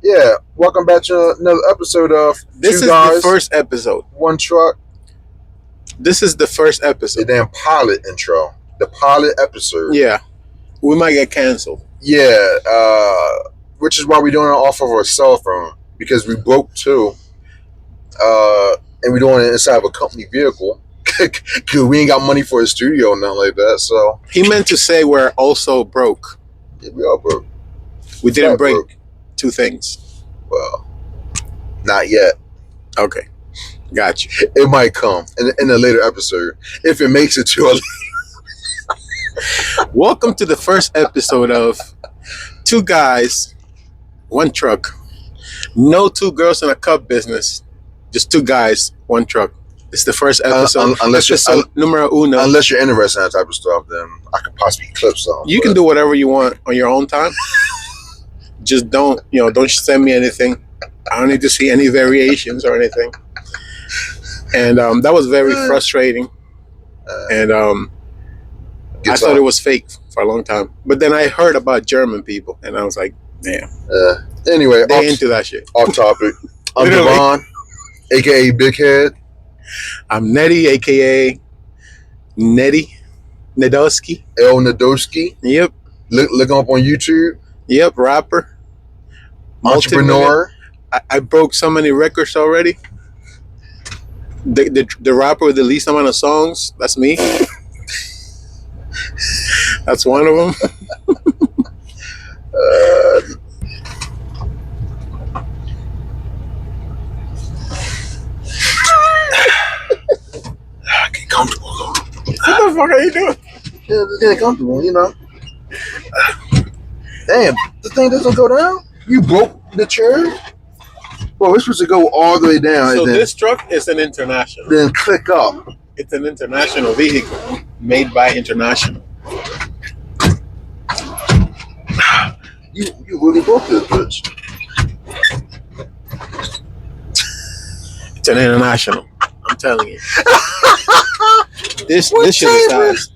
Yeah, welcome back to another episode of This Two is Guys, the first episode. One Truck. This is the first The episode. damn pilot intro. The pilot episode. Yeah. We might get canceled. Yeah, which is why we're doing it off of our cell phone. Because we broke too. And we're doing it inside of a company vehicle. Because we ain't got money for a studio or nothing like that. So, He meant to say we're also broke. yeah, we all broke. We didn't Flat break broke. two things. Well, not yet. Okay. Got you. It might come in a later episode. If it makes it to a Welcome to the first episode of Two Guys, One Truck. No two girls in a cup business. Just two guys, one truck. It's the first episode. unless you're episode numero uno. unless you're interested in that type of stuff, then I could possibly clip something. You can do whatever you want on your own time. Just don't send me anything. I don't need to see any variations or anything. And that was very frustrating. And I thought it was fake for a long time. But then I heard about German people, and I was like, damn. Anyway, They into that shit. off topic. I'm Literally. Devon, aka Big Head. I'm Neddy, a.k.a. Neddy Nedosky. El Nedosky. Yep. Look him up on YouTube. Yep, rapper. Entrepreneur. I broke so many records already. The rapper with the least amount of songs, that's me. That's one of them. Get comfortable. What the fuck are you doing? Yeah, just get comfortable, you know. Damn, the thing doesn't go down? You broke the chair? Well, we're supposed to go all the way down So and this truck is an international. then click up. It's an international vehicle made by international. You really broke this bitch. It's an international. I'm telling you. This What shit is flavor? ass.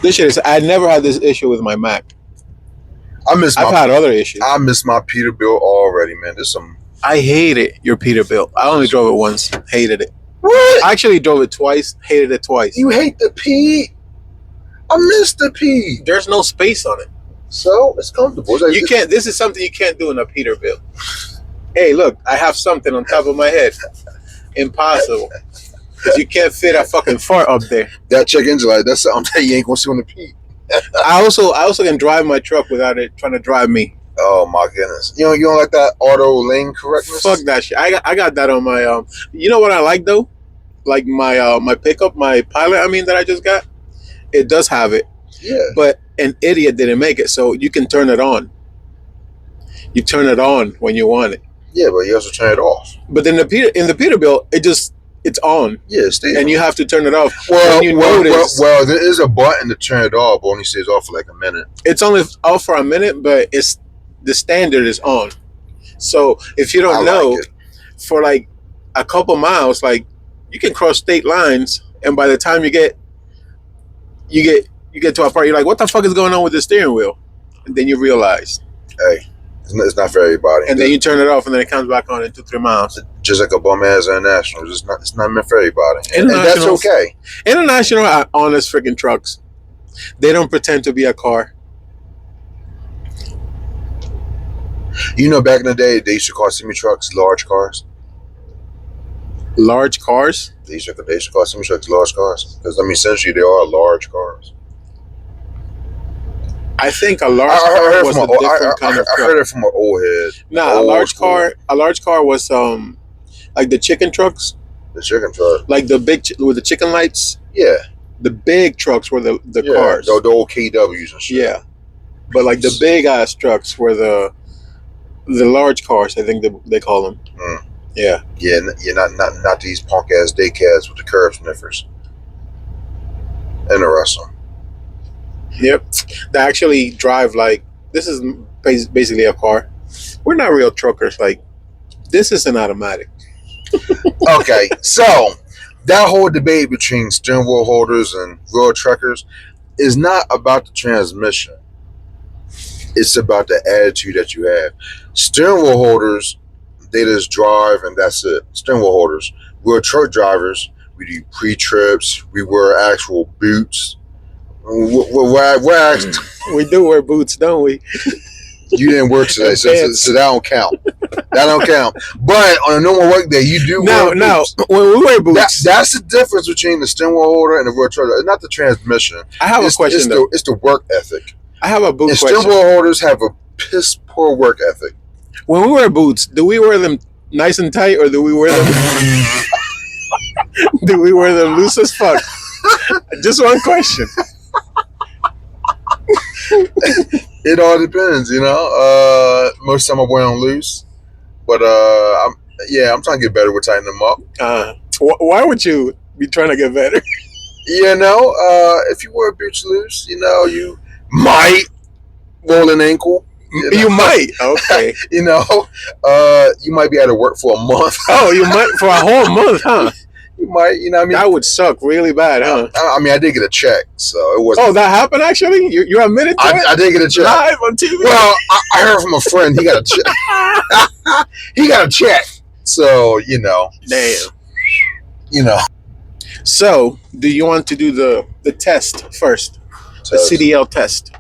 This shit is. I never had this issue with my Mac. I miss I've my had other issues. I miss my Peterbilt already, man. There's some I hated your Peterbilt. I only drove it once. Hated it. what? I actually drove it twice. Hated it twice. You hate the P? I miss the P. There's no space on it. So it's comfortable. It's like You can't. This is something you can't do in a Peterbilt. Hey, look, I have something on top of my head. Impossible. Because you can't fit a fucking fart up there. that check engine light. That's something that you ain't gonna see on the P. I also can drive my truck without it trying to drive me. Oh my goodness. You don't like that auto lane correctness? Fuck that shit. I got that on my You know what I like though? Like my pickup, my Pilot. I mean that I just got. It does have it, Yeah. but an idiot didn't make it, so you can turn it on. You turn it on when you want it. Yeah, but you also turn it off. But then in the Peterbilt, it's on, Yeah, it stays and on. you have to turn it off. Well, when you notice, well, there is a button to turn it off, but only stays off for like a minute. it's only off for a minute, but the standard is on. So if you I don't like know, it. for like a couple miles, like you can cross state lines, and by the time you get to a part, you're like, what the fuck is going on with the steering wheel? And then you realize, Hey, it's not for everybody. and then you turn it off, and then it comes back on in 2-3 miles. Just like a bum ass international. It's not meant for everybody. And that's Internationals- okay. International are honest freaking trucks. They don't pretend to be a car. You know, back in the day, they used to call semi trucks large cars. Large cars. They used to call semi trucks large cars because essentially they are large cars. I think a large I car heard was from a different kind of I truck. heard it from an old head. Nah, Old a large school. car. A large car was like the chicken trucks, The chicken truck. like the big with the chicken lights. Yeah. The big trucks were the Yeah, cars. The old KWs and shit. Yeah, but like the big ass trucks were the large cars. I think they call them. Mm. Yeah. Yeah, not these punk ass daycares with the curb sniffers. Interesting. Yep. They actually drive like this is basically a car. We're not real truckers. Like this is an automatic. Okay, so that whole debate between steering wheel holders and road truckers is not about the transmission. It's about the attitude that you have. Steering wheel holders, they just drive and that's it. Steering wheel holders. We're truck drivers. We do pre-trips. We wear actual boots. We're We do wear boots, don't we? You didn't work today, so that don't count. That don't count. But on a normal work day, you do wear boots. When we wear boots. That's the difference between the steering wheel holder and the rear truck. It's not the transmission. I have a question, though. It's the work ethic. I have a boot and question. Steering wheel holders have a piss poor work ethic. When we wear boots, do we wear them nice and tight, or do we wear them? Do we wear them loose as fuck? Just one question. It all depends, most of the time I wear them loose, but I'm trying to get better with tightening them up. Why would you be trying to get better? If you wear boots loose, you might roll an ankle. You might. Okay. You might be out of work for a month. Oh, you might for a whole month, huh? You might, That would suck really bad, huh? I did get a check, so it wasn't. Oh, that happened actually? You admitted to it? I did get a check. Live on TV? Well, I heard from a friend he got a check. He got a check. So, Damn. So, do you want to do the test first? The CDL test.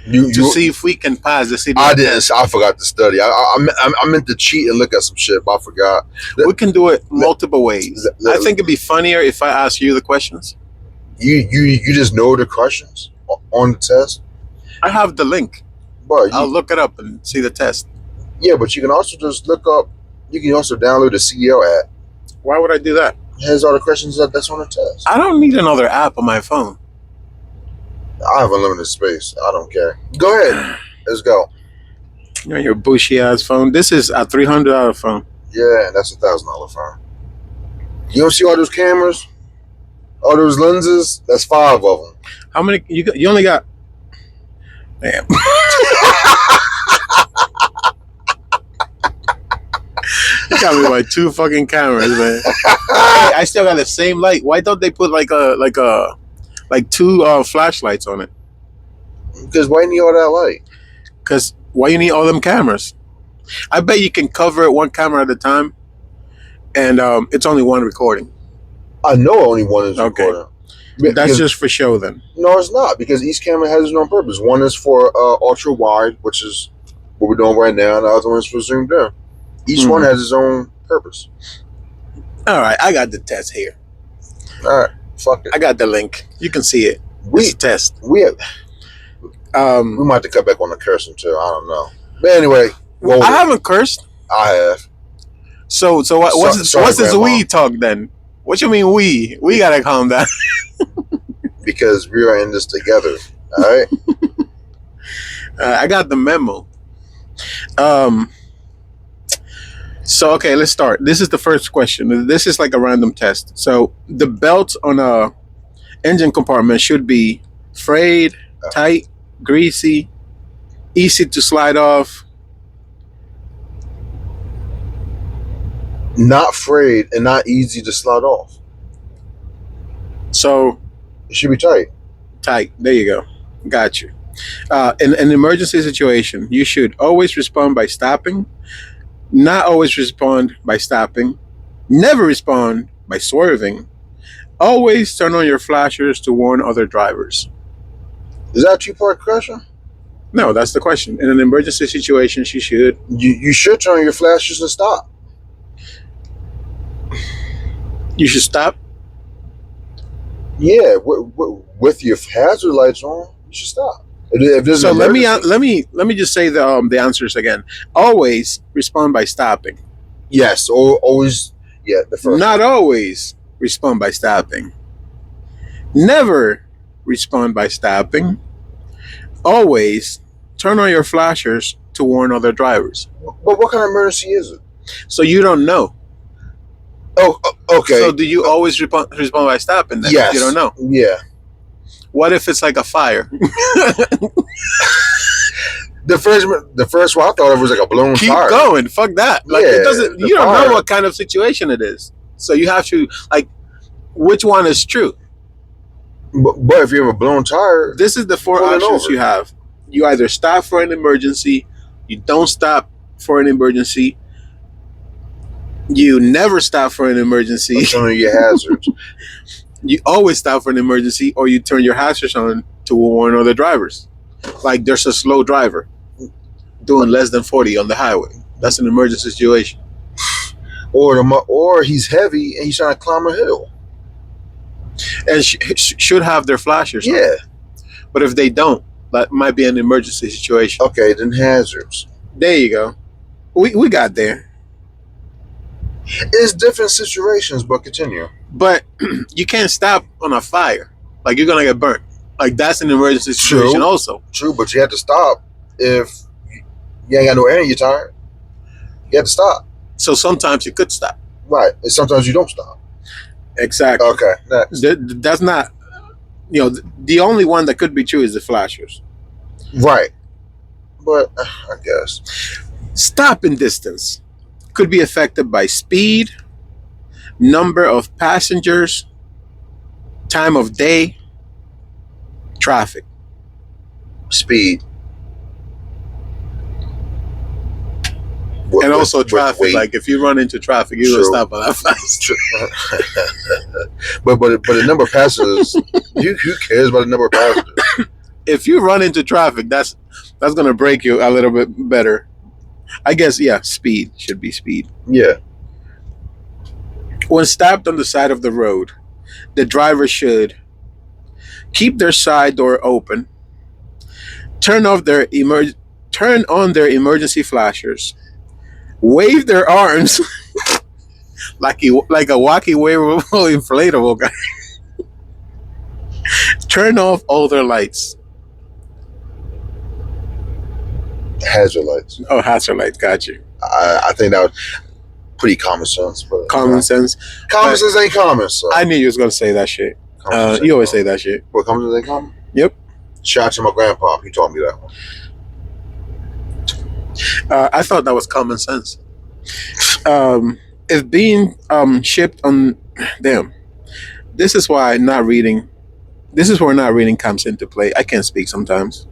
To see if we can pass the CDL test. I forgot to study. I meant to cheat and look at some shit, but I forgot. We can do it multiple ways. I think it'd be funnier if I ask you the questions. You just know the questions on the test? I have the link. But I'll look it up and see the test. Yeah, but you can also just look up. You can also download the CDL app. Why would I do that? It has all the questions that's on the test. I don't need another app on my phone. I have unlimited space. I don't care. Go ahead. Let's go. Your bushy ass phone. This is a $300 phone. Yeah, that's a $1,000 phone. You don't see all those cameras? All those lenses? That's 5 of them. How many? You only got. Damn. You got me by 2 fucking cameras, man. I still got the same light. Why don't they put like 2 flashlights on it? Because why you need all that light? Because why you need all them cameras? I bet you can cover it 1 camera at a time, and it's only 1 recording. I know only 1 is recording. That's just for show, then. No, it's not, because each camera has its own purpose. One is for ultra wide, which is what we're doing right now, and the other one is for zoomed in. Each one has its own purpose. All right, I got the test here. All right, fuck it. I got the link. You can see it. It's a test. We might have to cut back on the cursing too. I don't know. But anyway, I haven't cursed. I have. So what's this we talk then? What you mean we? We gotta calm down. Because we are in this together. All right. I got the memo. So okay, let's start. This is the first question. This is like a random test. So the belt on a engine compartment should be frayed, tight, greasy, easy to slide off. Not frayed and not easy to slide off. So it should be tight. Tight. There you go. Got you. In an emergency situation, you should always respond by stopping. Not always respond by stopping. Never respond by swerving. Always turn on your flashers to warn other drivers. Is that a 2-part question? No, that's the question. In an emergency situation, she should. You should turn on your flashers and stop. You should stop? Yeah, with your hazard lights on, you should stop. So let me just say the answers again. Always respond by stopping. Yes, or always. Yeah, the first. Not always respond by stopping. Never respond by stopping. Always turn on your flashers to warn other drivers. But what kind of emergency is it? So you don't know. Oh, okay. So do you always respond by stopping then? Yes. You don't know. Yeah. What if it's like a fire? The first one I thought it was like a blown tire. Keep going. Fuck that. Like it doesn't. You don't know what kind of situation it is. So you have to which one is true? But if you have a blown tire, this is the 4 options you have. You either stop for an emergency, you don't stop for an emergency, you never stop for an emergency, Showing your hazards. you always stop for an emergency, or you turn your hazards on to warn other drivers. Like there's a slow driver doing less than 40 on the highway. That's an emergency situation. Or he's heavy and he's trying to climb a hill. And should have their flashers on. Yeah. But if they don't, that might be an emergency situation. Okay, then hazards. There you go. We got there. It's different situations, but continue. But you can't stop on a fire. Like, you're going to get burnt. Like, that's an emergency situation also. True, but you have to stop if you ain't got no air in your tire. You have to stop. So sometimes you could stop. Right. And sometimes you don't stop. Exactly. Okay, next. That's not, the only one that could be true is the flashers. Right. But I guess. Stopping distance could be affected by speed, number of passengers, time of day, traffic. Speed. And also traffic. Like, if you run into traffic, you're going to stop at that fast. but the number of passengers, who cares about the number of passengers? If you run into traffic, that's going to break you a little bit better. I guess, yeah, speed should be speed. Yeah. When stopped on the side of the road, the driver should keep their side door open, turn on their emergency flashers, wave their arms like a wacky wavable inflatable guy, turn off all their lights. Hazard lights. Oh, hazard lights, got you. I think that was pretty common sense. But common sense. Common sense ain't common. So. I knew you was going to say that shit. You always say that shit. What, common sense ain't common? Yep. Shout out to my grandpa. He taught me that one. I thought that was common sense. If being shipped on... Damn. This is where not reading comes into play. I can't speak sometimes.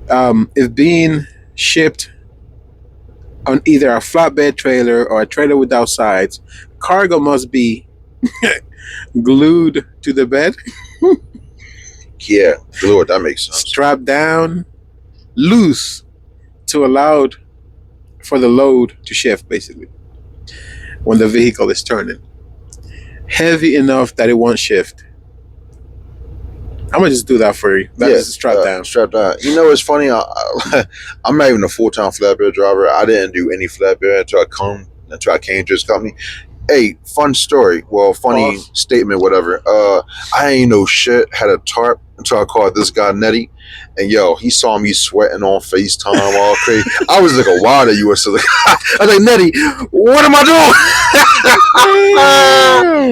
If being shipped on either a flatbed trailer or a trailer without sides, cargo must be glued to the bed. Yeah, glued. That makes sense. Strapped down, loose to allow for the load to shift, basically, when the vehicle is turning. Heavy enough that it won't shift. I'm gonna just do that for you. That's strapped down. Strapped down. You know, it's funny. I'm not even a full-time flatbed driver. I didn't do any flatbed until I came to this company. Hey, fun story. Well, funny statement, whatever. I ain't no shit. Had a tarp until I called this guy Neddy, and he saw me sweating on FaceTime, all crazy. I was like, "Wow, that you were so." I was like, "Neddy, what am I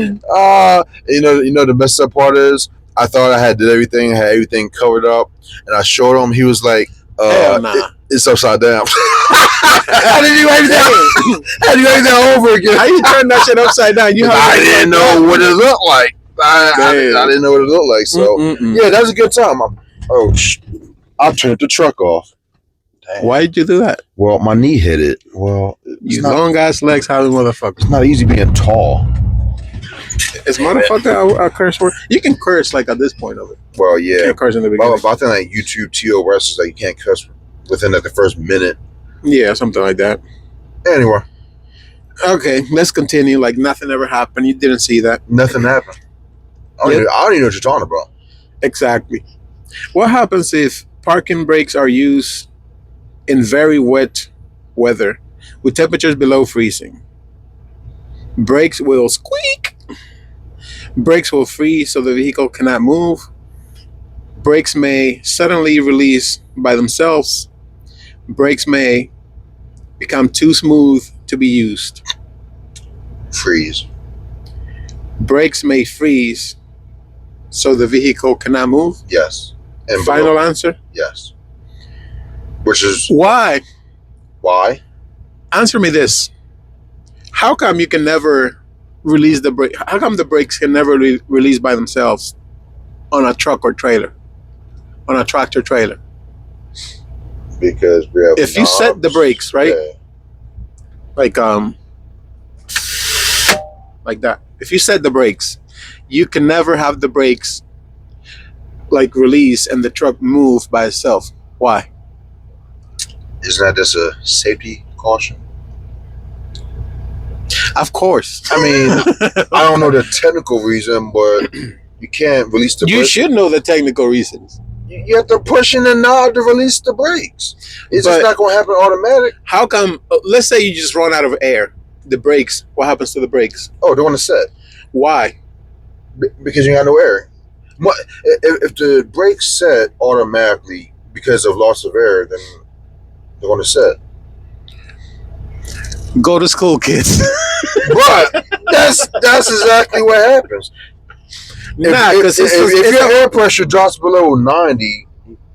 doing?" You know, the messed up part is, I thought I had everything covered up, and I showed him. He was like, "Hell nah. It's upside down." How did you do that over again? How you turn that shit upside down? I didn't know what it looked like. I didn't know what it looked like. So yeah, that was a good time. I turned the truck off. Damn. Why did you do that? Well, my knee hit it. Well, you long ass legs, how the motherfucker? It's not easy being tall. Is motherfucker a curse word? You can curse like at this point of it. Well, yeah. You can't curse in the beginning. But I think like YouTube TOS is like you can't curse within like the first minute. Yeah, something like that. Anyway. Okay, let's continue. Like nothing ever happened. You didn't see that. Nothing happened. I don't even know what you're talking about. Exactly. What happens if parking brakes are used in very wet weather with temperatures below freezing? Brakes will squeak. Brakes will freeze so the vehicle cannot move. Brakes may suddenly release by themselves. Brakes may become too smooth to be used. Freeze. Brakes may freeze so the vehicle cannot move. Yes. And final answer? Yes. Which is... Why? Why? Answer me this. How come you can never release the brake? How come the brakes can never release by themselves on a truck or trailer? On a tractor trailer? because we have. If you set the brakes, right? Yeah. Like like that. If you set the brakes, you can never have the brakes like release and the truck move by itself. Why? Isn't that just a safety caution? Of course. I mean, I don't know the technical reason, but you can't release the You brakes. should know the technical reasons. You have to push in the knob to release the brakes. It's just not going to happen automatic. How come, let's say you just run out of air, the brakes, what happens to the brakes? Oh, they're on the set. Why? Because you got no air. If the brakes set automatically because of loss of air, then they're on the set. Go to school, kids. But that's exactly what happens. If your air pressure drops below 90,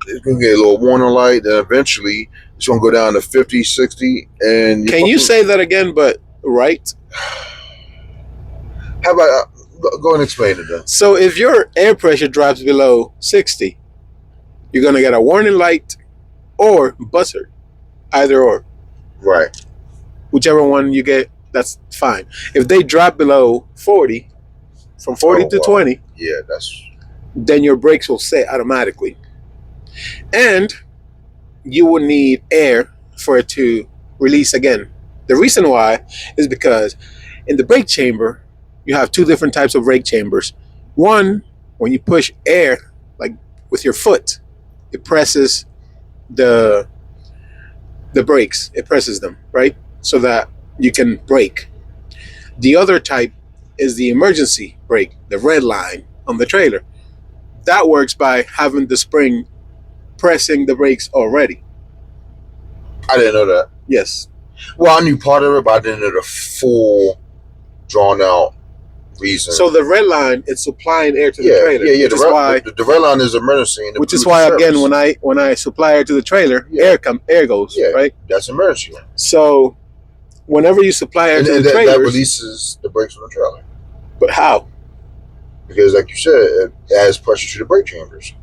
it's going to get a little warning light, and eventually it's going to go down to 50, 60. And can you say that again, but right? How about go and explain it then? So if your air pressure drops below 60, you're going to get a warning light or buzzer, either or. Right. Whichever one you get, that's fine. If they drop below 40, from 40 to 20, yeah, then your brakes will set automatically. And you will need air for it to release again. The reason why is because in the brake chamber, you have two different types of brake chambers. One, when you push air, like with your foot, it presses the brakes. It presses them, right? So that you can brake. The other type is the emergency brake, the red line on the trailer. That works by having the spring pressing the brakes already. I didn't know that. Yes. Well, I knew part of it, but I didn't know the full drawn out reason. So the red line is supplying air to the trailer. Yeah. The red line is emergency. Which is why, again, when I supply air to the trailer, air goes, right? That's emergency. So whenever you supply air to the trailers, that releases the brakes from the trailer. But how? Because, like you said, it adds pressure to the brake chambers.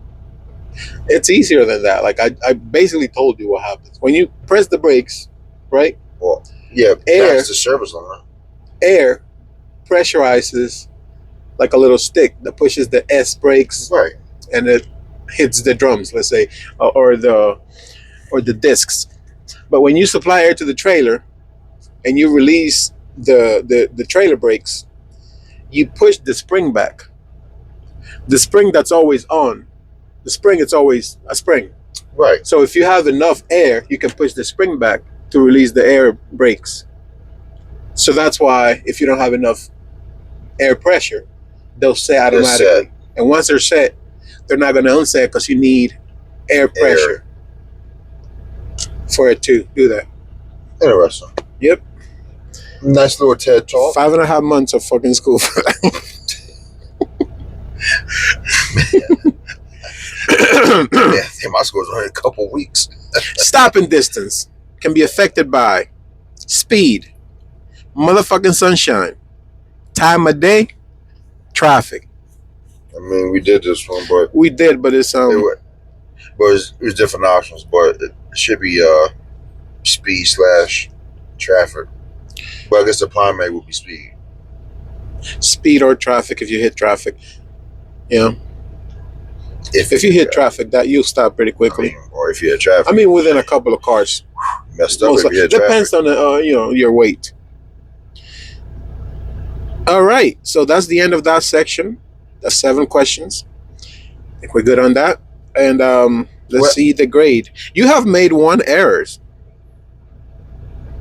It's easier than that. Like I basically told you what happens when you press the brakes, right? Well, yeah, air, that's the service line. Air pressurizes like a little stick that pushes the S brakes, right, and it hits the drums, let's say, or the discs. But when you supply air to the trailer and you release the trailer brakes, you push the spring back. The spring that's always on. The spring, it's always a spring. Right. So if you have enough air, you can push the spring back to release the air brakes. So that's why if you don't have enough air pressure, they'll set automatically. And once they're set, they're not going to unset because you need air pressure for it to do that. Interesting. Yep. Nice little TED talk. 5.5 months of fucking school for that. Yeah, my school's only a couple weeks. Stopping distance can be affected by speed, motherfucking sunshine, time of day, traffic. I mean, we did this one, but it's it's different options, but it should be speed / traffic. But I guess the primary would be speed or traffic if you hit traffic. Yeah. If you hit traffic, that you'll stop pretty quickly. Or if you hit traffic. I mean, within a couple of cars. Messed up. If you hit depends on your weight. All right, so that's the end of that section. That's 7 questions. I think we're good on that. And let's see the grade. You have made 1 error.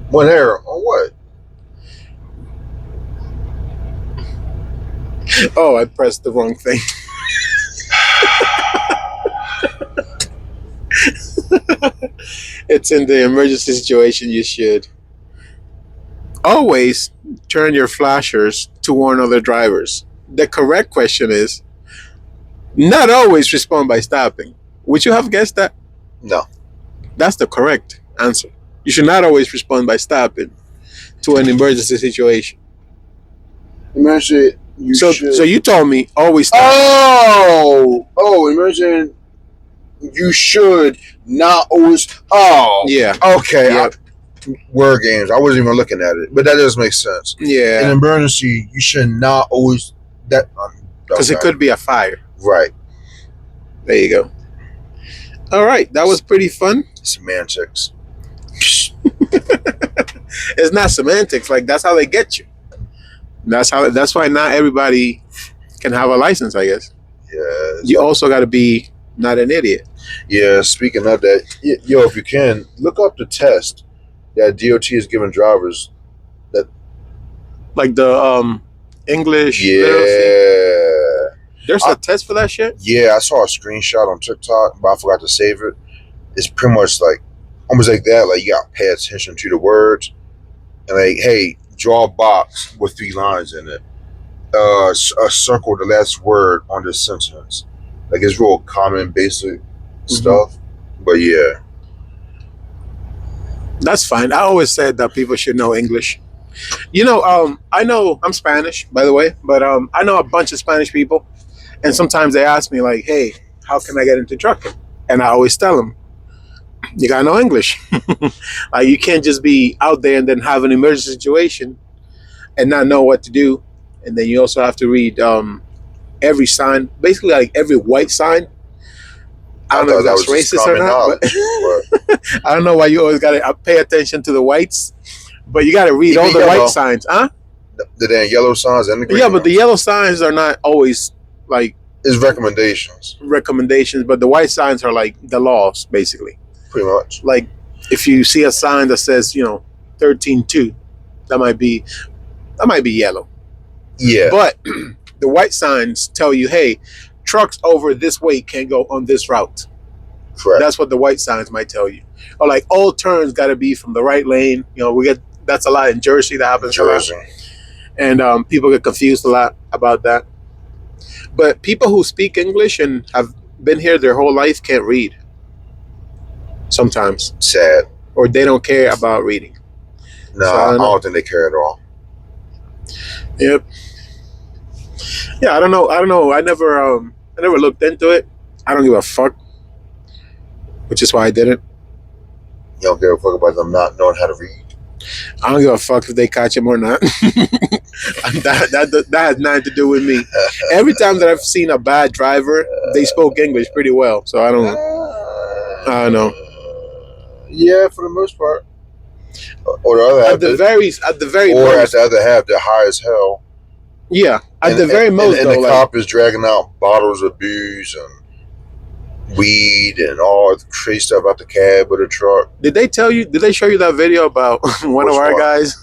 1 error on what? Oh, I pressed the wrong thing. It's in the emergency situation. You should always turn your flashers to warn other drivers. The correct question is not always respond by stopping. Would you have guessed that? No. That's the correct answer. You should not always respond by stopping to an emergency situation. So you told me always stop. Oh, emergency. you should not always. Oh, Yeah. okay. Yep. Word games. I wasn't even looking at it, but that does make sense. In Yeah. emergency, you should not always that Because it could be a fire. right. There you go. All right, that was pretty fun. Semantics. It's not semantics. Like that's how they get you. That's why not everybody can have a license. I guess. Yeah. You also got to be not an idiot. Yeah. Speaking of that, yo, if you can look up the test that DOT is giving drivers. Like the English literacy. Yeah. There's a test for that shit. Yeah, I saw a screenshot on TikTok, but I forgot to save it. It's pretty much like almost like that. Like you got to pay attention to the words, and like, hey, draw a box with 3 lines in it. Circle the last word on this sentence. Like it's real common, basic stuff. But yeah, That's fine. I always said that people should know English. You know, I know I'm Spanish, by the way, but I know a bunch of Spanish people, and sometimes they ask me like, "Hey, how can I get into trucking?" And I always tell them, "You gotta know English. Like you can't just be out there and then have an emergency situation and not know what to do, and then you also have to read every sign, basically like every white sign." I don't know if that's racist or not, but I don't know why you always gotta pay attention to the whites. But you got to read all the white signs, huh? The damn yellow signs and the green. Yeah, but the yellow signs are not always like it's recommendations. But the white signs are like the laws, basically. Pretty much. Like if you see a sign that says, 13.2, that might be yellow. Yeah. But the white signs tell you, hey, trucks over this weight can't go on this route. Correct. That's what the white signs might tell you. Or like all turns got to be from the right lane. That's a lot in Jersey that happens a lot. And people get confused a lot about that. But people who speak English and have been here their whole life can't read. Sometimes. Sad. Or they don't care about reading. No, so I don't think they care at all. Yep. Yeah, I don't know. I never looked into it. I don't give a fuck. Which is why I didn't. You don't give a fuck about them not knowing how to read? I don't give a fuck if they catch him or not. that has nothing to do with me. Every time that I've seen a bad driver, they spoke English pretty well. So I don't know. Yeah, for the most part. Or the other half. At the very or most. at the other half, they're high as hell. Yeah, at the very most. And the cop is dragging out bottles of booze and weed and all the crazy stuff out the cab of the truck. Did they show you that video about one of our guys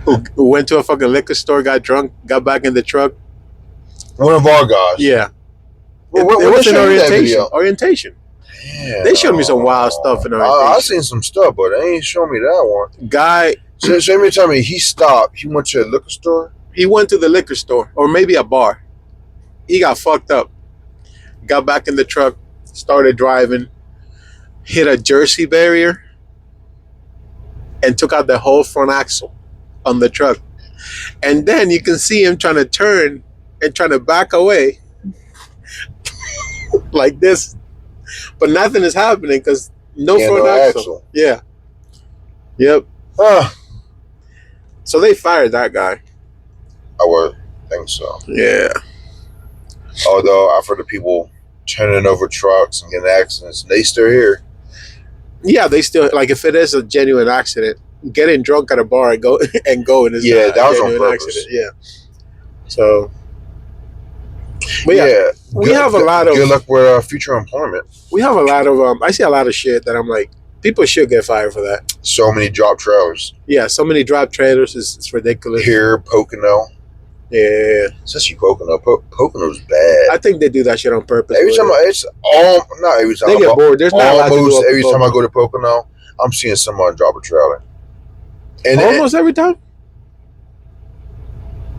who went to a fucking liquor store, got drunk, got back in the truck? One of our guys. Yeah. Well, it was an orientation. Yeah. They showed me some wild stuff in orientation. I've seen some stuff, but they ain't showing me that one. Guy. So you tell me he stopped. He went to a liquor store? He went to the liquor store or maybe a bar. He got fucked up. Got back in the truck, started driving, hit a Jersey barrier, and took out the whole front axle on the truck. And then you can see him trying to turn and trying to back away like this. But nothing is happening because no front axle. Yeah. Yep. So they fired that guy. I would think so. Yeah. Although I've heard of people turning over trucks and getting accidents, they still here. Yeah, they still, like, if it is a genuine accident, getting drunk at a bar and going is that was on purpose. Accident. Yeah. So, but yeah, we have a lot of good luck with future employment. We have a lot of I see a lot of shit that I'm like, people should get fired for that. So many drop trailers. Yeah, so many drop trailers. It's ridiculous. Here, Pocono. Yeah. Especially Pocono. Pocono's bad. I think they do that shit on purpose. Every time not every time. They get bored. There's not almost every time I go to Pocono, I'm seeing someone drop a trailer. And almost every time?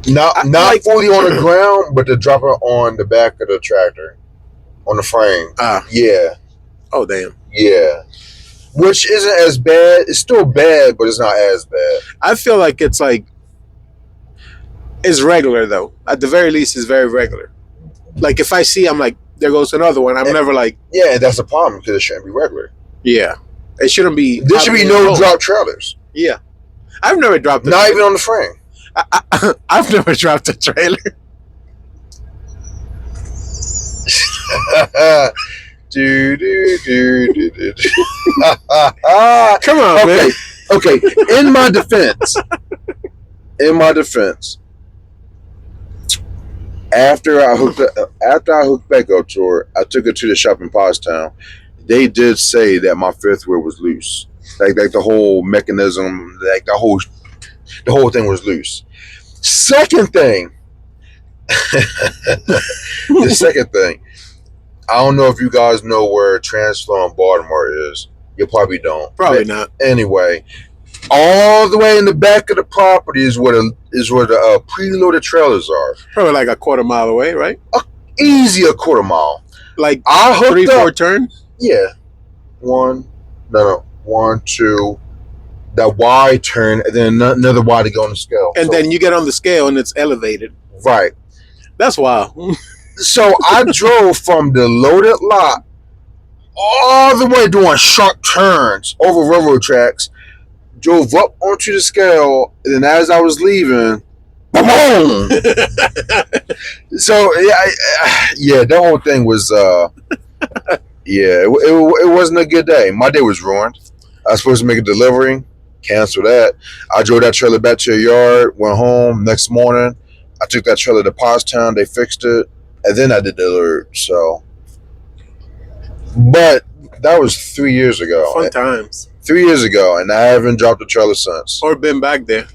Not like, fully on the ground, but to drop it on the back of the tractor. On the frame. Yeah. Oh, damn. Yeah. Which isn't as bad. It's still bad, but it's not as bad. I feel like it's regular, though. At the very least, it's very regular. Like, if I see, I'm like, there goes another one. I'm never like, yeah, that's a problem because it shouldn't be regular. yeah, it shouldn't be. There should be no drop trailers. Yeah, I've never dropped. Not even on the frame. I've never dropped a trailer. Come on, okay. man. Okay. In my defense, after I hooked back up to her, I took her to the shop in Pottstown. They did say that my fifth wheel was loose, like the whole mechanism, like the whole thing was loose. Second thing, the second thing, I don't know if you guys know where Transflow in Baltimore is. You probably don't. Probably not. Anyway, all the way in the back of the property is where the preloaded trailers are. Probably like a quarter mile away, right? Easy a quarter mile. Like I hooked 3-4 up. turns. Yeah, one, two. That Y turn, and then another Y to go on the scale. And then you get on the scale and it's elevated. Right. That's wild. So I drove from the loaded lot all the way doing sharp turns over railroad tracks, drove up onto the scale, and then as I was leaving, boom! So, yeah, that whole thing was, it wasn't a good day. My day was ruined. I was supposed to make a delivery. Cancel that. I drove that trailer back to the yard, went home. Next morning, I took that trailer to Pottstown. They fixed it, and then I did the alert. So, but that was 3 years ago. Fun times. 3 years ago, and I haven't dropped the trailer since. Or been back there.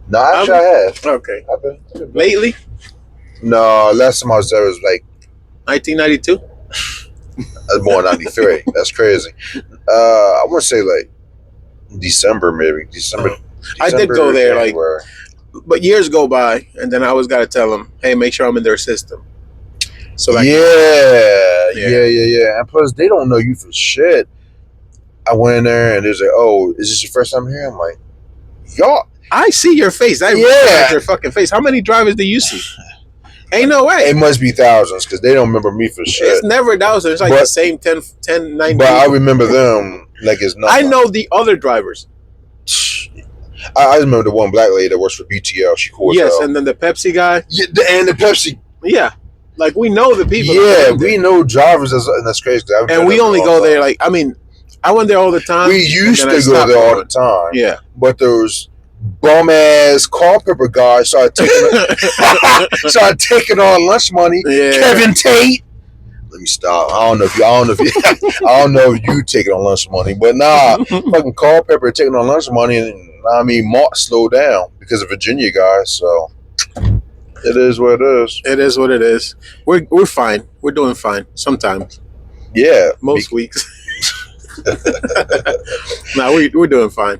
No, actually, I have. Okay. I've been Lately? No, last time I was there was like 1992? I was born in 93. That's crazy. I want to say like December, maybe. December, I did go there, January. But years go by, and then I always got to tell them, hey, make sure I'm in their system. So like, yeah. And plus, they don't know you for shit. I went in there, and they're like, oh, is this your first time here? I'm like, y'all. I see your face. I recognize your fucking face. How many drivers do you see? Ain't no way. It must be thousands, because they don't remember me for shit. It's never thousands. It's like the same 10, 9. But I remember them like it's nothing. I know the other drivers. I remember the one black lady that works for BTL. She cool. Yes, and then the Pepsi guy. Yeah, and the Pepsi. Yeah, like we know the people. Yeah, we know drivers. That's crazy. And we only go there like, I mean, I went there all the time. We used to go there all the time. Yeah, but those bum ass Culpepper guys started taking on lunch money. Yeah. Kevin Tate. Let me stop. I don't know if you taking on lunch money, but nah, fucking Culpepper taking on lunch money, and I mean Mark slowed down because of Virginia guys. So it is what it is. It is what it is. We're fine. We're doing fine sometimes. Yeah, most weeks. Nah, we're doing fine.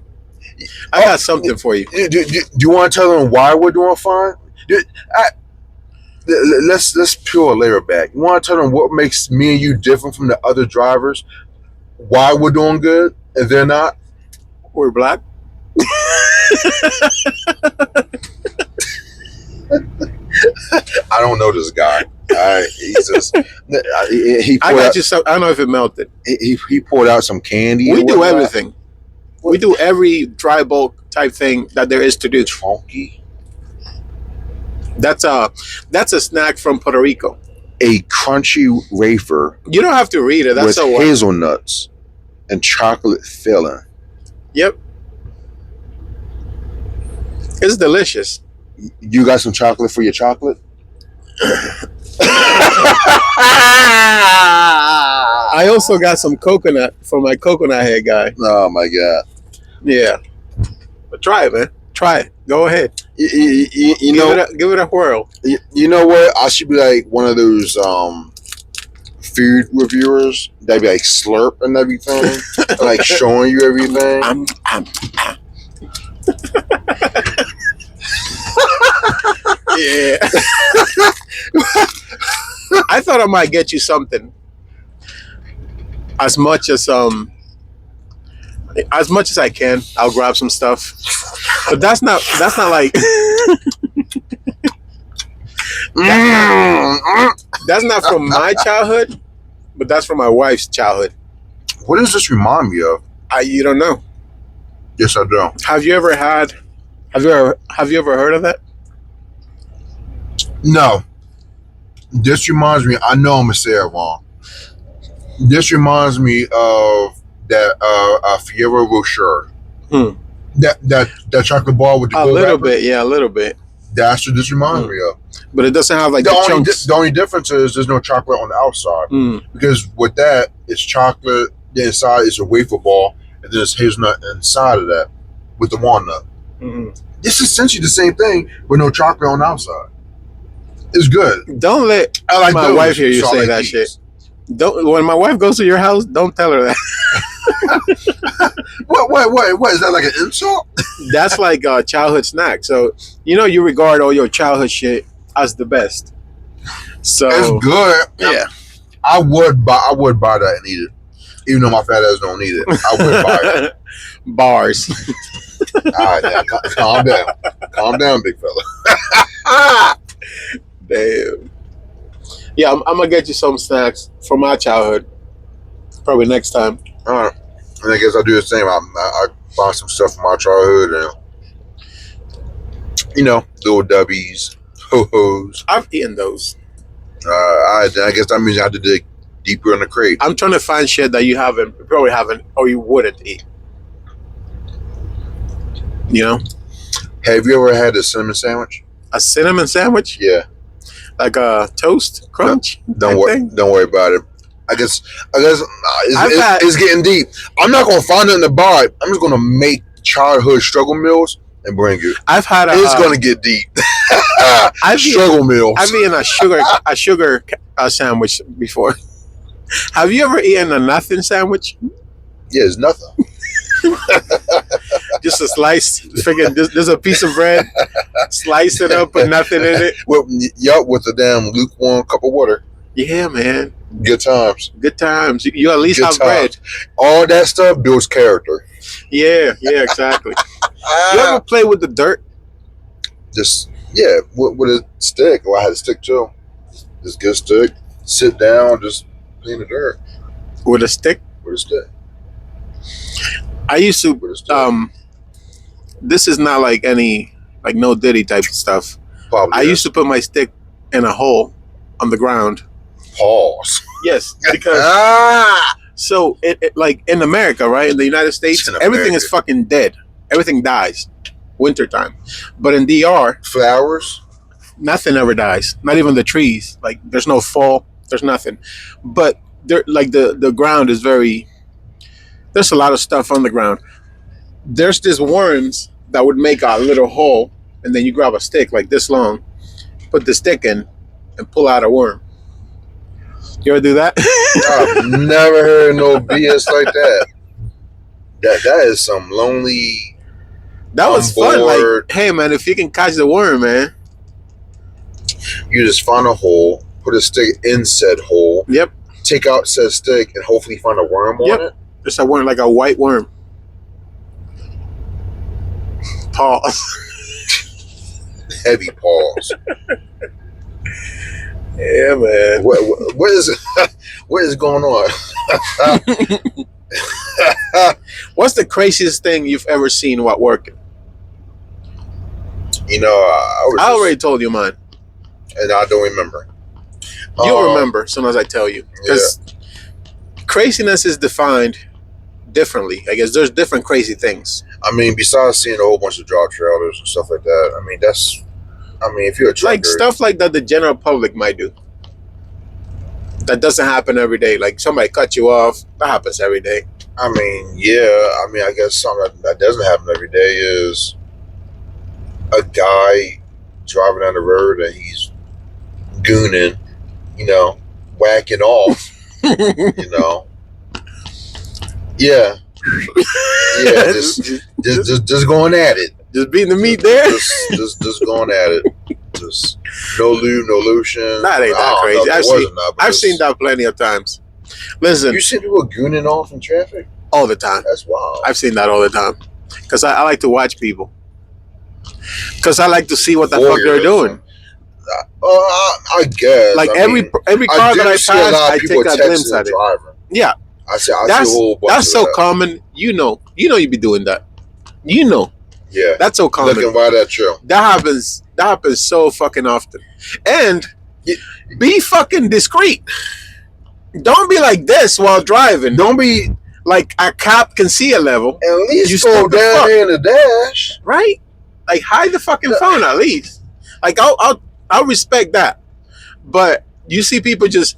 I got something for you. Do you want to tell them why we're doing fine? Let's peel a layer back. You want to tell them what makes me and you different from the other drivers? Why we're doing good and they're not? We're black. I don't know this guy. He's just I don't know if it melted. He poured out some candy. We do everything. We do every dry bulk type thing that there is to do. Funky. That's a snack from Puerto Rico. A crunchy wafer. You don't have to read it. That's with hazelnuts and chocolate filling. Yep. It's delicious. You got some chocolate for your chocolate? I also got some coconut for my coconut head guy. Oh my god. Yeah. But try it, man. Try it. Go ahead. You know, give it a whirl. You know what? I should be like one of those food reviewers that be like slurp and everything, like showing you everything. Yeah. I thought I might get you something. As much as I can, I'll grab some stuff. But that's not That's not from my childhood, but that's from my wife's childhood. What does this remind me of? You don't know. Yes, I do. Have you ever heard of that? No. This reminds me. I know I'm gonna say it wrong. This reminds me of that Fiero Rocher. That chocolate bar with the A gold little wrapper. bit, yeah, a little bit. That's what this reminds me of. But it doesn't have like the chunks. The only difference is there's no chocolate on the outside. Because with that, it's chocolate. The inside is a wafer ball, and then it's hazelnut inside of that with the walnut. This is essentially the same thing with no chocolate on the outside. It's good. Don't let my wife hear you say that shit. Don't. When my wife goes to your house, don't tell her that. What? Is that like an insult? That's like a childhood snack. So you regard all your childhood shit as the best. So it's good. Yeah, I would buy that and eat it, even though my fat ass don't eat it. I would buy it. Bars. All right, now, calm down, big fella. Damn. Yeah, I'm gonna get you some snacks from my childhood. Probably next time. All right, and I guess I'll do the same. I find some stuff from my childhood, and little W's, ho-hos. I've eaten those. I guess that means I have to dig deeper in the crate. I'm trying to find shit that you probably haven't, or you wouldn't eat. Have you ever had a cinnamon sandwich? A cinnamon sandwich? Yeah. Like a toast crunch? Don't worry about it. I guess it's getting deep. I'm not gonna find it in the bar. I'm just gonna make childhood struggle meals and bring it. It's gonna get deep. Struggle meals. I've eaten a sugar sandwich before. Have you ever eaten a nothing sandwich? Yeah, it's nothing. Just a slice. Figure there's a piece of bread. Slice it up, put nothing in it. With the damn lukewarm cup of water. Yeah, man. Good times. Good times. You at least Good have times. bread. All that stuff builds character. Yeah, exactly. You ever play with the dirt? With a stick. Well, I had a stick too. Just get a stick. Sit down. Just clean the dirt. With a stick? With a stick. I used to. This is not like any no Diddy type of stuff. Probably I used to put my stick in a hole on the ground. Pause. Yes, because so it like in America, right? In the United States, everything is fucking dead. Everything dies. Wintertime. But in DR, flowers, nothing ever dies. Not even the trees. Like there's no fall. There's nothing. But there, like the ground is very. There's a lot of stuff on the ground. There's these worms that would make a little hole, and then you grab a stick like this long, put the stick in, and pull out a worm. You ever do that? I've never heard no BS like that. That is some lonely. That was fun. Like, hey man, if you can catch the worm, man, you just find a hole, put a stick in said hole. Yep. Take out said stick, and hopefully find a worm on it. Just a worm, like a white worm. Pause. Heavy pause. Yeah, man. What is going on? What's the craziest thing you've ever seen while working? I already told you mine, and I don't remember. You'll remember as soon as I tell you, because craziness is defined differently. I guess there's different crazy things. I mean, besides seeing a whole bunch of drop trailers and stuff like that, if you're a trucker, like stuff like that, the general public might do. That doesn't happen every day. Like somebody cut you off. That happens every day. I guess something that doesn't happen every day is a guy driving down the road and he's gooning, whacking off, Yeah. Yeah, just going at it. Just beating the meat there? Just going at it. Just no lube, no lotion. That ain't that crazy. I've seen that plenty of times. Listen. You see people gooning off in traffic? All the time. That's wild. I've seen that all the time. Because I like to watch people. Because I like to see what the fuck they're doing. I guess. Like I every mean, car do that I see a pass, lot of I people take a glimpse texting and at it. driving. Yeah, I see a whole bunch that's of so that. common. You be doing that. You know, Yeah, that's so common. looking right at you. That happens so fucking often. And Yeah. be fucking discreet. Don't be like this while driving. Don't be. Like a cop can see a level. At least You go stupid down fuck. there in the dash. Right? Like hide the fucking phone at least. Like I'll respect that. But you see people just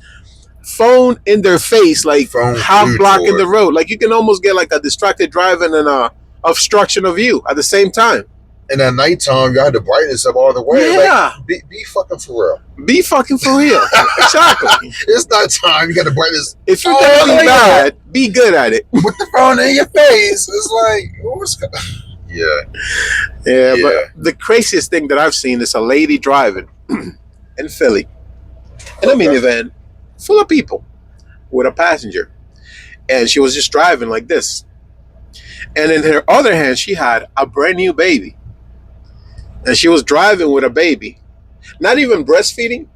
phone in their face, like Phone half glued blocking to the it. road. Like you can almost get like a distracted driving and a obstruction of view at the same time. And at nighttime, you had the brightness up all the way. Yeah. Like, be fucking for real. Be fucking for real. Exactly. It's not time. You got the brightness. If you're gonna be bad, be good at it. Put the phone in your face. It's like, what's going? Yeah. But the craziest thing that I've seen is a lady driving in Philly in a minivan full of people with a passenger. And she was just driving like this. And in her other hand, she had a brand new baby. And she was driving with a baby. Not even breastfeeding.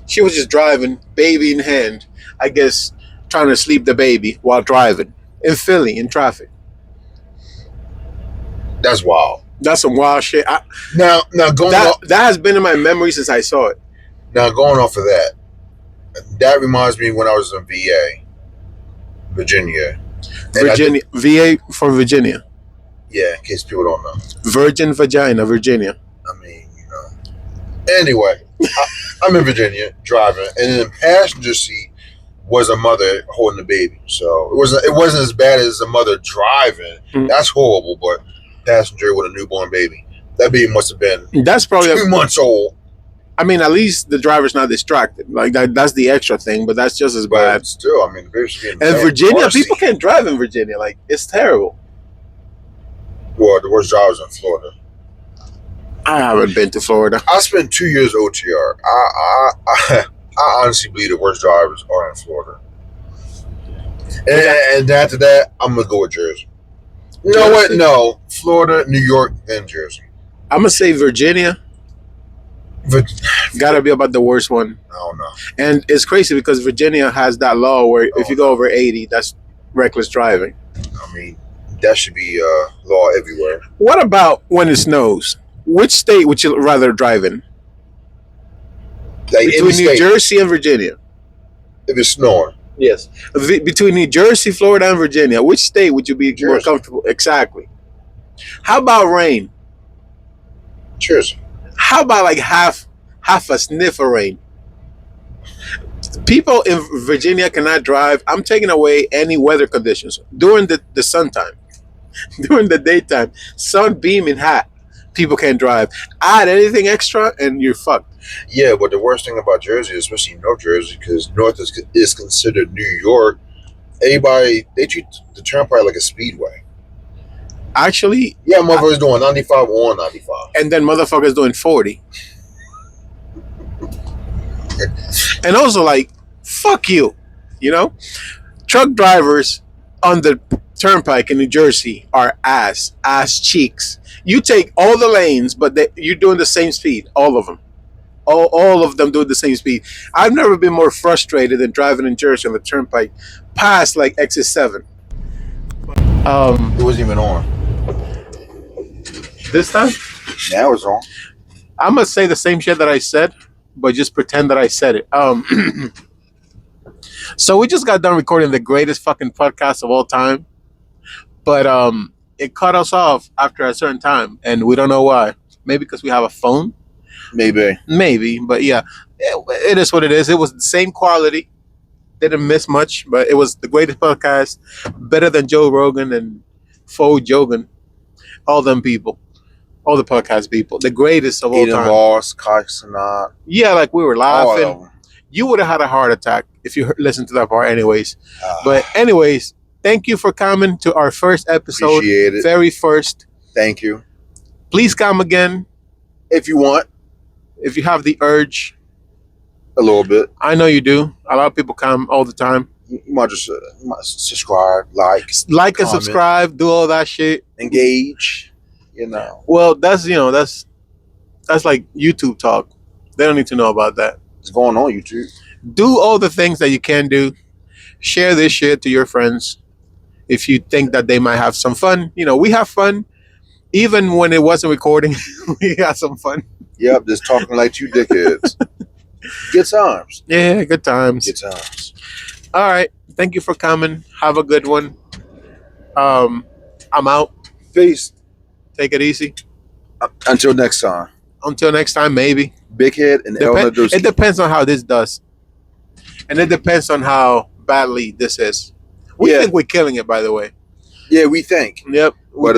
She was just driving, baby in hand. I guess trying to sleep the baby while driving in Philly in traffic. That's wild. That's some wild shit. Now going that has been in my memory since I saw it. Now going off of that reminds me when I was in Virginia. VA for Virginia. Yeah, in case people don't know. Virgin Vagina, Virginia. I mean, Anyway, I'm in Virginia driving, and in the passenger seat was a mother holding the baby. So it wasn't as bad as a mother driving. Mm. That's horrible, but passenger with a newborn baby. That baby must have been that's probably 2 months old. I mean, at least the driver's not distracted. Like that's the extra thing, but that's just as bad. But still, I mean, the baby should be in And Virginia, seat. people can't drive in Virginia. Like it's terrible. Well, the worst drivers in Florida. I haven't been to Florida. I spent 2 years OTR. I honestly believe the worst drivers are in Florida. And after that, I'm gonna go with Jersey. You know what? No, Florida, New York, then Jersey. I'm gonna say Virginia. Gotta be about the worst one. I don't know. And it's crazy because Virginia has that law where if you go over 80, that's reckless driving. I mean, that should be law everywhere. What about when it snows? Which state would you rather drive in? Like Between New Jersey and Virginia. If it's snowing. Yes. Between New Jersey, Florida, and Virginia, which state would you be more comfortable? Exactly. How about rain? Jersey. How about like half a sniff of rain? People in Virginia cannot drive. I'm taking away any weather conditions during the sun time, during the daytime, sun beaming hot. People can't drive. Add anything extra and you're fucked. Yeah, but the worst thing about Jersey, especially North Jersey, because North is considered New York. They treat the turnpike like a speedway. Actually, yeah, motherfuckers doing 95 on 95, and then motherfuckers doing 40. And also, like, fuck you, truck drivers on the turnpike in New Jersey are ass cheeks. You take all the lanes, but you're doing the same speed, all of them. All of them do the same speed. I've never been more frustrated than driving in Jersey on the turnpike past like exit 7. It wasn't even on. This time? Now it's on. I'm gonna say the same shit that I said, but just pretend that I said it. So we just got done recording the greatest fucking podcast of all time, but it cut us off after a certain time, and we don't know why. Maybe because we have a phone. Maybe, but yeah, it is what it is. It was the same quality, didn't miss much, but it was the greatest podcast, better than Joe Rogan and Faux Jogan, all them people, all the podcast people, the greatest of all time. Lost, Coxonot. Yeah, like we were laughing. You would have had a heart attack if you listened to that part, anyways. But anyways, thank you for coming to our first episode. Appreciate it. Very first. Thank you. Please come again if you want. If you have the urge. A little bit. I know you do. A lot of people come all the time. You might just subscribe, like comment, and subscribe, do all that shit. Engage, Well, that's like YouTube talk. They don't need to know about that. It's going on YouTube. Do all the things that you can do. Share this shit to your friends if you think that they might have some fun. You know, we have fun. Even when it wasn't recording, we had some fun. Yep, just talking like two dickheads. Good times. Yeah, good times. Good times. All right. Thank you for coming. Have a good one. I'm out. Peace. Take it easy. Until next time. Until next time, maybe. Big Head and El Nedosky. It depends on how this does. And it depends on how badly this is. We think we're killing it, by the way. Yeah, we think. Yep. But,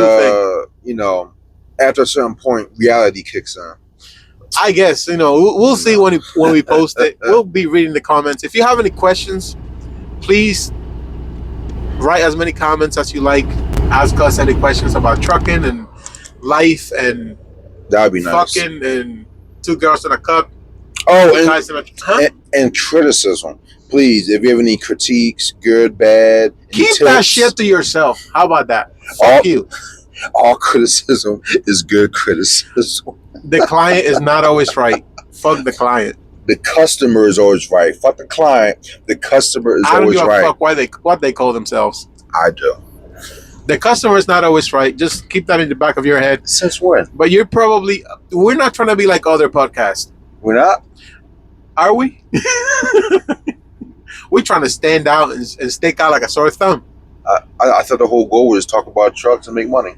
you know, after a certain point, reality kicks in. I guess, you know, we'll see when we post it. We'll be reading the comments. If you have any questions, please write as many comments as you like. Ask us any questions about trucking and life and that'd be nice. Fucking and two girls in a cup. Oh, and criticism. Please, if you have any critiques, good, bad, keep that shit to yourself. How about that? Fuck you. All criticism is good criticism. The client is not always right. Fuck the client. The customer is always right. Fuck the client. The customer is always right. I don't give a fuck what they call themselves. I do. The customer is not always right. Just keep that in the back of your head. Since when? But we're not trying to be like other podcasts. We're not? Are we? We're trying to stand out and stick out like a sore thumb. I thought the whole goal was to talk about trucks and make money.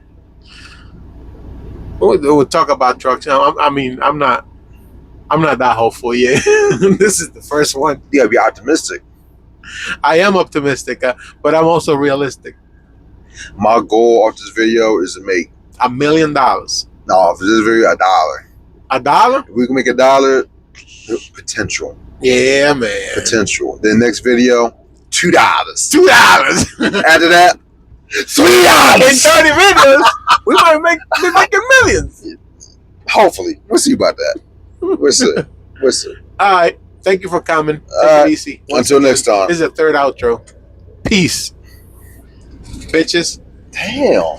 We'll talk about trucks. I mean, I'm not that hopeful yet. This is the first one. You gotta be optimistic. I am optimistic, but I'm also realistic. My goal of this video is to make $1 million. No, for this video, $1. $1? If we can make $1, potential. Yeah, man. Potential. Then next video, $2. $2. After that, $3. In 30 videos, we might be making millions. Hopefully. We'll see about that. We'll see. All right. Thank you for coming. Take it easy. Until next time. This is a third outro. Peace. Bitches. Damn.